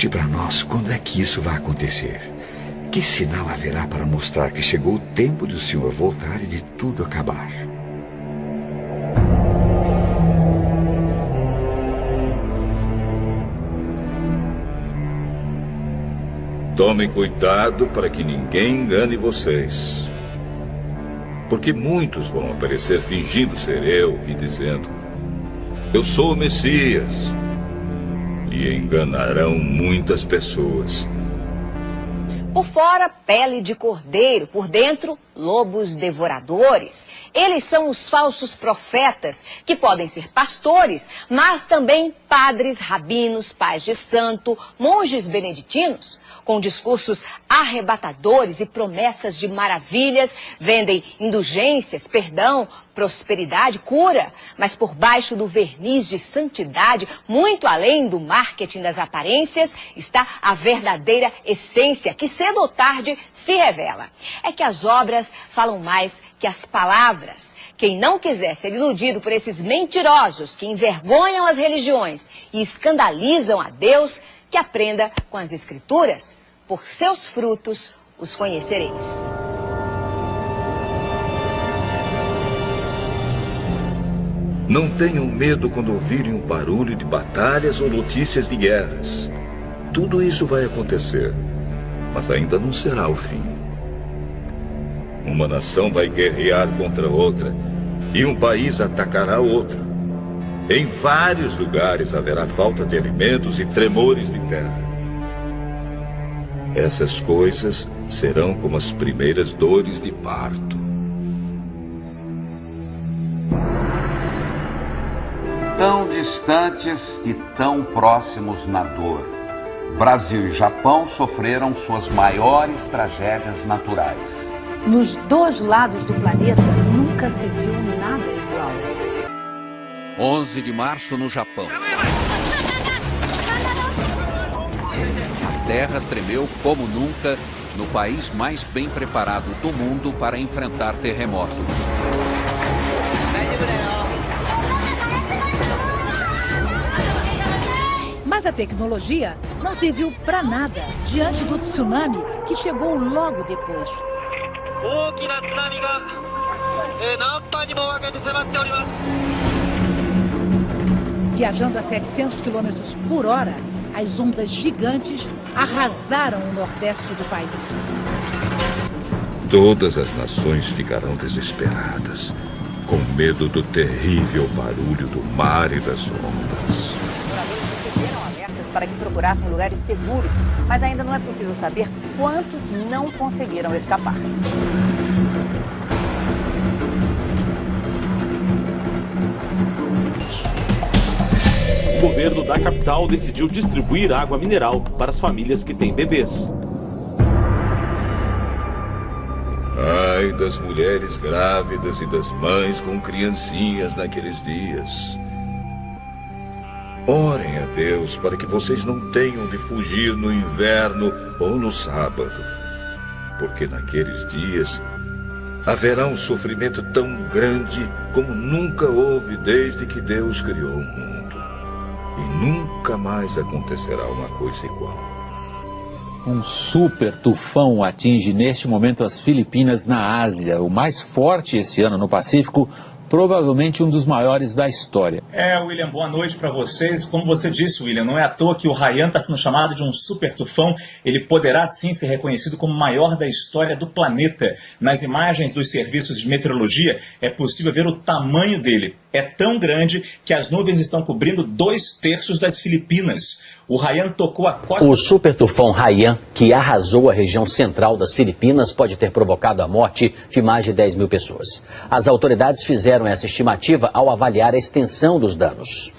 Conte para nós quando é que isso vai acontecer. Que sinal haverá para mostrar que chegou o tempo do Senhor voltar e de tudo acabar? Tomem cuidado para que ninguém engane vocês. Porque muitos vão aparecer fingindo ser eu e dizendo: eu sou o Messias. E enganarão muitas pessoas. Por fora, pele de cordeiro, por dentro, lobos devoradores. Eles são os falsos profetas, que podem ser pastores, mas também padres, rabinos, pais de santo, monges beneditinos. Com discursos arrebatadores e promessas de maravilhas, vendem indulgências, perdão, prosperidade, cura. Mas por baixo do verniz de santidade, muito além do marketing das aparências, está a verdadeira essência, que cedo ou tarde se revela. É que as obras falam mais que as palavras. Quem não quiser ser iludido por esses mentirosos que envergonham as religiões e escandalizam a Deus, que aprenda com as Escrituras. Por seus frutos os conhecereis. Não tenham medo quando ouvirem o barulho de batalhas ou notícias de guerras. Tudo isso vai acontecer, mas ainda não será o fim. Uma nação vai guerrear contra outra e um país atacará outro. Em vários lugares haverá falta de alimentos e tremores de terra. Essas coisas serão como as primeiras dores de parto. Tão distantes e tão próximos na dor, Brasil e Japão sofreram suas maiores tragédias naturais. Nos dois lados do planeta nunca se viu nada igual. 11 de março no Japão. A terra tremeu como nunca no país mais bem preparado do mundo para enfrentar terremoto. Mas a tecnologia não serviu para nada diante do tsunami que chegou logo depois. Viajando a 700 km por hora, as ondas gigantes arrasaram o nordeste do país. Todas as nações ficarão desesperadas, com medo do terrível barulho do mar e das ondas. Para que procurassem lugares seguros, mas ainda não é possível saber quantos não conseguiram escapar. O governo da capital decidiu distribuir água mineral para as famílias que têm bebês. Ai das mulheres grávidas e das mães com criancinhas naqueles dias. Orem a Deus para que vocês não tenham de fugir no inverno ou no sábado, porque naqueles dias haverá um sofrimento tão grande como nunca houve desde que Deus criou o mundo. E nunca mais acontecerá uma coisa igual. Um super tufão atinge neste momento as Filipinas na Ásia, o mais forte esse ano no Pacífico, provavelmente um dos maiores da história. William, boa noite para vocês. Como você disse, William, não é à toa que o Haiyan está sendo chamado de um super tufão. Ele poderá sim ser reconhecido como o maior da história do planeta. Nas imagens dos serviços de meteorologia é possível ver o tamanho dele. É tão grande que as nuvens estão cobrindo 2/3 das Filipinas. O Haiyan tocou a costa... O super tufão Haiyan, que arrasou a região central das Filipinas, pode ter provocado a morte de mais de 10 mil pessoas. As autoridades fizeram essa estimativa ao avaliar a extensão dos danos.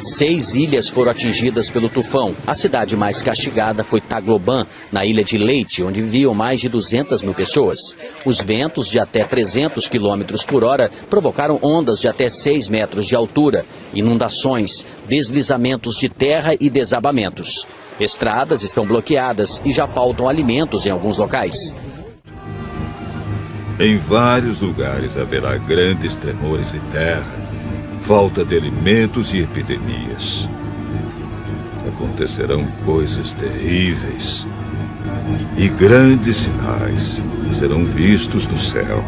6 ilhas foram atingidas pelo tufão. A cidade mais castigada foi Tagloban, na ilha de Leyte, onde viviam mais de 200 mil pessoas. Os ventos de até 300 km por hora provocaram ondas de até 6 metros de altura, inundações, deslizamentos de terra e desabamentos. Estradas estão bloqueadas e já faltam alimentos em alguns locais. Em vários lugares haverá grandes tremores de terra, falta de alimentos e epidemias. acontecerão coisas terríveis e grandes sinais serão vistos no céu.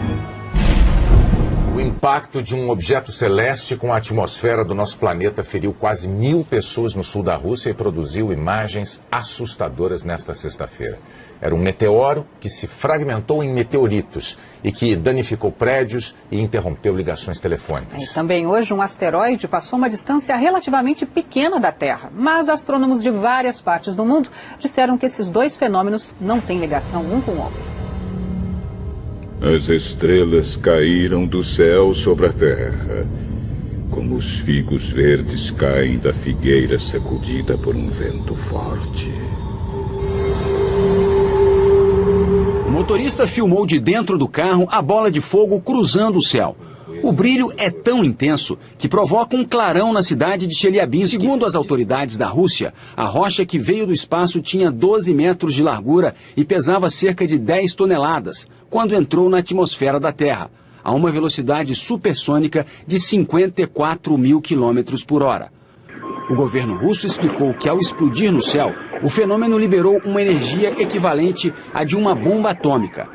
O impacto de um objeto celeste com a atmosfera do nosso planeta feriu quase 1000 pessoas no sul da Rússia e produziu imagens assustadoras nesta sexta-feira. Era um meteoro que se fragmentou em meteoritos e que danificou prédios e interrompeu ligações telefônicas. E também hoje um asteroide passou uma distância relativamente pequena da Terra, mas astrônomos de várias partes do mundo disseram que esses dois fenômenos não têm ligação um com o outro. As estrelas caíram do céu sobre a terra, como os figos verdes caem da figueira sacudida por um vento forte. O motorista filmou de dentro do carro a bola de fogo cruzando o céu. O brilho é tão intenso que provoca um clarão na cidade de Chelyabinsk. Segundo as autoridades da Rússia, a rocha que veio do espaço tinha 12 metros de largura e pesava cerca de 10 toneladas, quando entrou na atmosfera da Terra, a uma velocidade supersônica de 54 mil quilômetros por hora. O governo russo explicou que, ao explodir no céu, o fenômeno liberou uma energia equivalente à de uma bomba atômica.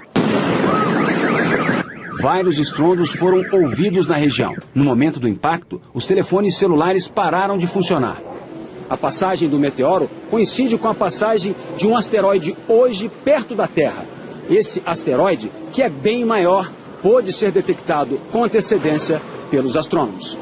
Vários estrondos foram ouvidos na região. No momento do impacto, os telefones celulares pararam de funcionar. A passagem do meteoro coincide com a passagem de um asteroide hoje perto da Terra. Esse asteroide, que é bem maior, pôde ser detectado com antecedência pelos astrônomos.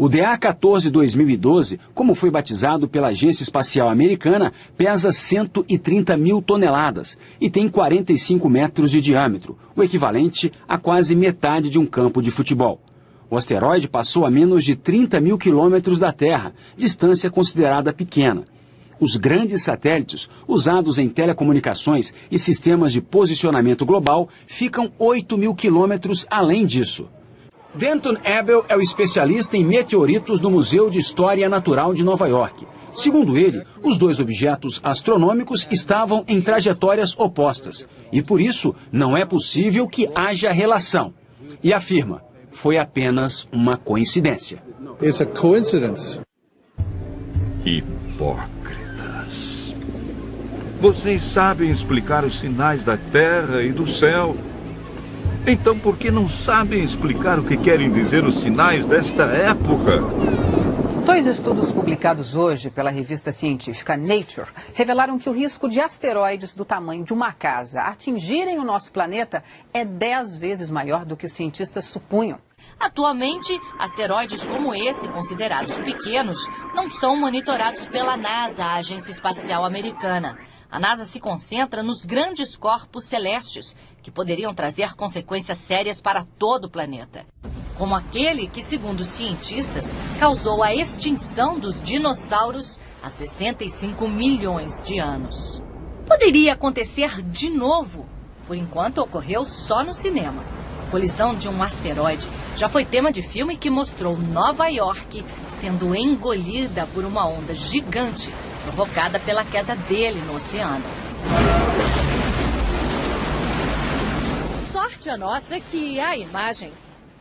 O DA-14-2012, como foi batizado pela Agência Espacial Americana, pesa 130 mil toneladas e tem 45 metros de diâmetro, o equivalente a quase metade de um campo de futebol. O asteroide passou a menos de 30 mil quilômetros da Terra, distância considerada pequena. Os grandes satélites, usados em telecomunicações e sistemas de posicionamento global, ficam 8 mil quilômetros além disso. Denton Abel é o especialista em meteoritos no Museu de História Natural de Nova York. Segundo ele, os dois objetos astronômicos estavam em trajetórias opostas e, por isso, não é possível que haja relação. E afirma, foi apenas uma coincidência. It's a coincidence. Hipócritas. Vocês sabem explicar os sinais da Terra e do céu. Então, por que não sabem explicar o que querem dizer os sinais desta época? Dois estudos publicados hoje pela revista científica Nature revelaram que o risco de asteroides do tamanho de uma casa atingirem o nosso planeta é 10 vezes maior do que os cientistas supunham. Atualmente, asteroides como esse, considerados pequenos, não são monitorados pela NASA, a Agência Espacial Americana. A NASA se concentra nos grandes corpos celestes, que poderiam trazer consequências sérias para todo o planeta. Como aquele que, segundo os cientistas, causou a extinção dos dinossauros há 65 milhões de anos. Poderia acontecer de novo. Por enquanto, ocorreu só no cinema. A colisão de um asteroide já foi tema de filme que mostrou Nova York sendo engolida por uma onda gigante provocada pela queda dele no oceano. Sorte a nossa que a imagem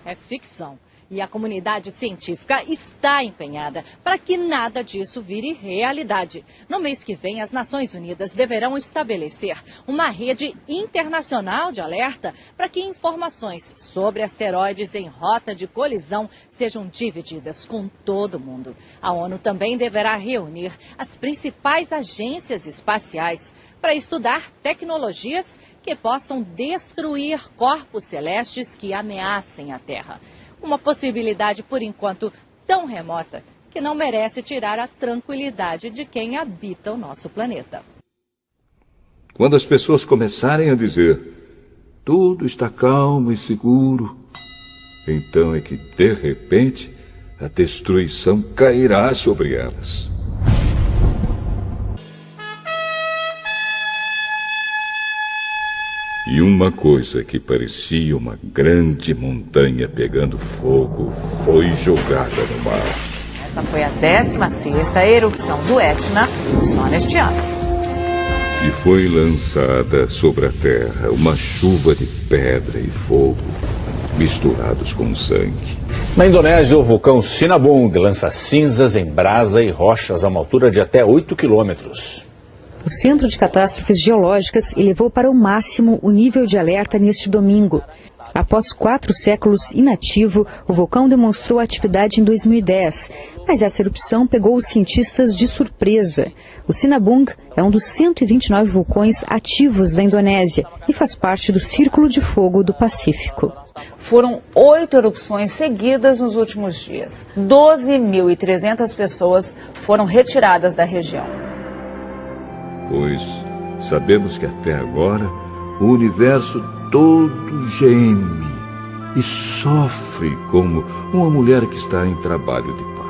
é ficção. E a comunidade científica está empenhada para que nada disso vire realidade. No mês que vem, as Nações Unidas deverão estabelecer uma rede internacional de alerta para que informações sobre asteroides em rota de colisão sejam divididas com todo mundo. A ONU também deverá reunir as principais agências espaciais para estudar tecnologias que possam destruir corpos celestes que ameacem a Terra. Uma possibilidade, por enquanto, tão remota que não merece tirar a tranquilidade de quem habita o nosso planeta. Quando as pessoas começarem a dizer tudo está calmo e seguro, então é que, de repente, a destruição cairá sobre elas. E uma coisa que parecia uma grande montanha pegando fogo foi jogada no mar. Esta foi a 16ª erupção do Etna só neste ano. E foi lançada sobre a terra uma chuva de pedra e fogo misturados com sangue. Na Indonésia, o vulcão Sinabung lança cinzas em brasa e rochas a uma altura de até 8 quilômetros. O Centro de Catástrofes Geológicas elevou para o máximo o nível de alerta neste domingo. Após 4 séculos inativo, o vulcão demonstrou atividade em 2010, mas essa erupção pegou os cientistas de surpresa. O Sinabung é um dos 129 vulcões ativos da Indonésia e faz parte do Círculo de Fogo do Pacífico. Foram 8 erupções seguidas nos últimos dias. 12.300 pessoas foram retiradas da região. Pois sabemos que até agora o universo todo geme e sofre como uma mulher que está em trabalho de parto.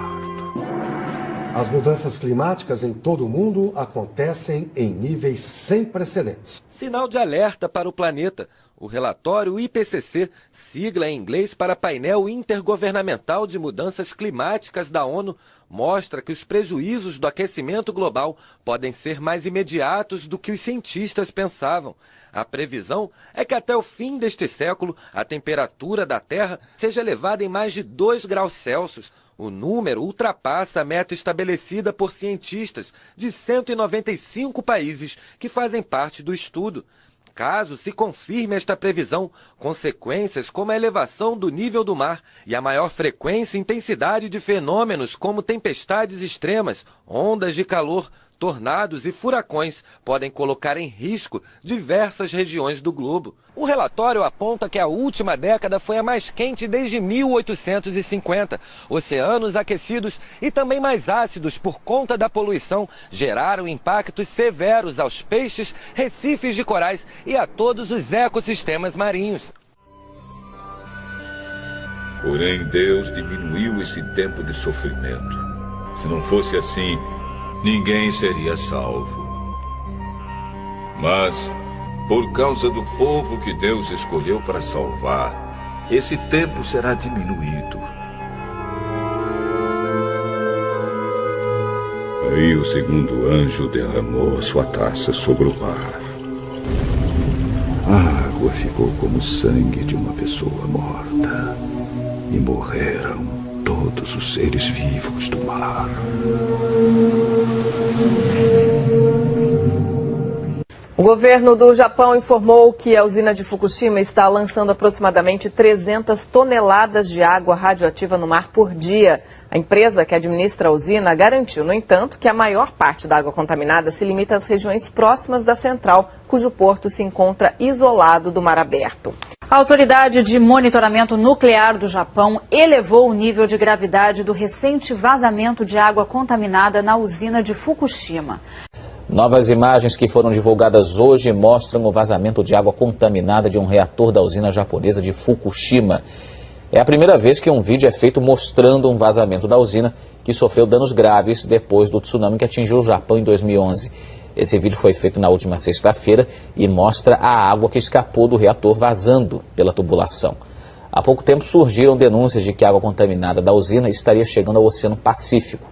As mudanças climáticas em todo o mundo acontecem em níveis sem precedentes. Sinal de alerta para o planeta. O relatório IPCC, sigla em inglês para Painel Intergovernamental de Mudanças Climáticas da ONU, mostra que os prejuízos do aquecimento global podem ser mais imediatos do que os cientistas pensavam. A previsão é que até o fim deste século a temperatura da Terra seja elevada em mais de 2 graus Celsius. O número ultrapassa a meta estabelecida por cientistas de 195 países que fazem parte do estudo. Caso se confirme esta previsão, consequências como a elevação do nível do mar e a maior frequência e intensidade de fenômenos como tempestades extremas, ondas de calor, tornados e furacões podem colocar em risco diversas regiões do globo. O relatório aponta que a última década foi a mais quente desde 1850. Oceanos aquecidos e também mais ácidos por conta da poluição geraram impactos severos aos peixes, recifes de corais e a todos os ecossistemas marinhos. Porém, Deus diminuiu esse tempo de sofrimento. Se não fosse assim, ninguém seria salvo. Mas, por causa do povo que Deus escolheu para salvar, esse tempo será diminuído. Aí o segundo anjo derramou a sua taça sobre o mar. A água ficou como sangue de uma pessoa morta. E morreram todos os seres vivos do mar. O governo do Japão informou que a usina de Fukushima está lançando aproximadamente 300 toneladas de água radioativa no mar por dia. A empresa que administra a usina garantiu, no entanto, que a maior parte da água contaminada se limita às regiões próximas da central, cujo porto se encontra isolado do mar aberto. A Autoridade de Monitoramento Nuclear do Japão elevou o nível de gravidade do recente vazamento de água contaminada na usina de Fukushima. Novas imagens que foram divulgadas hoje mostram o vazamento de água contaminada de um reator da usina japonesa de Fukushima. É a primeira vez que um vídeo é feito mostrando um vazamento da usina que sofreu danos graves depois do tsunami que atingiu o Japão em 2011. Esse vídeo foi feito na última sexta-feira e mostra a água que escapou do reator vazando pela tubulação. Há pouco tempo surgiram denúncias de que a água contaminada da usina estaria chegando ao Oceano Pacífico.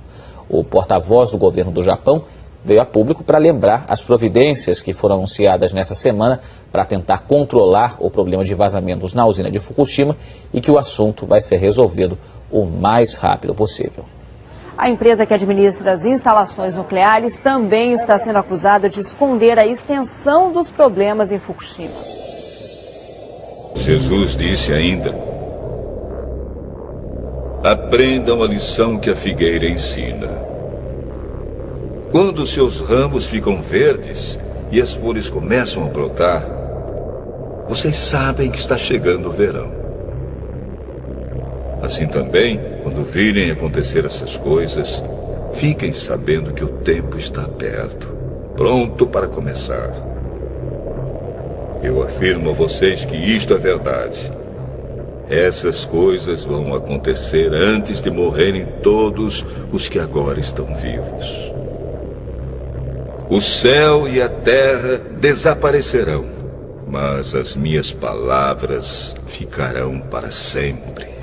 O porta-voz do governo do Japão veio a público para lembrar as providências que foram anunciadas nesta semana para tentar controlar o problema de vazamentos na usina de Fukushima e que o assunto vai ser resolvido o mais rápido possível. A empresa que administra as instalações nucleares também está sendo acusada de esconder a extensão dos problemas em Fukushima. Jesus disse ainda: aprendam a lição que a figueira ensina. Quando seus ramos ficam verdes e as folhas começam a brotar, vocês sabem que está chegando o verão. Assim também, quando virem acontecer essas coisas, fiquem sabendo que o tempo está perto, pronto para começar. Eu afirmo a vocês que isto é verdade. Essas coisas vão acontecer antes de morrerem todos os que agora estão vivos. O céu e a terra desaparecerão, mas as minhas palavras ficarão para sempre.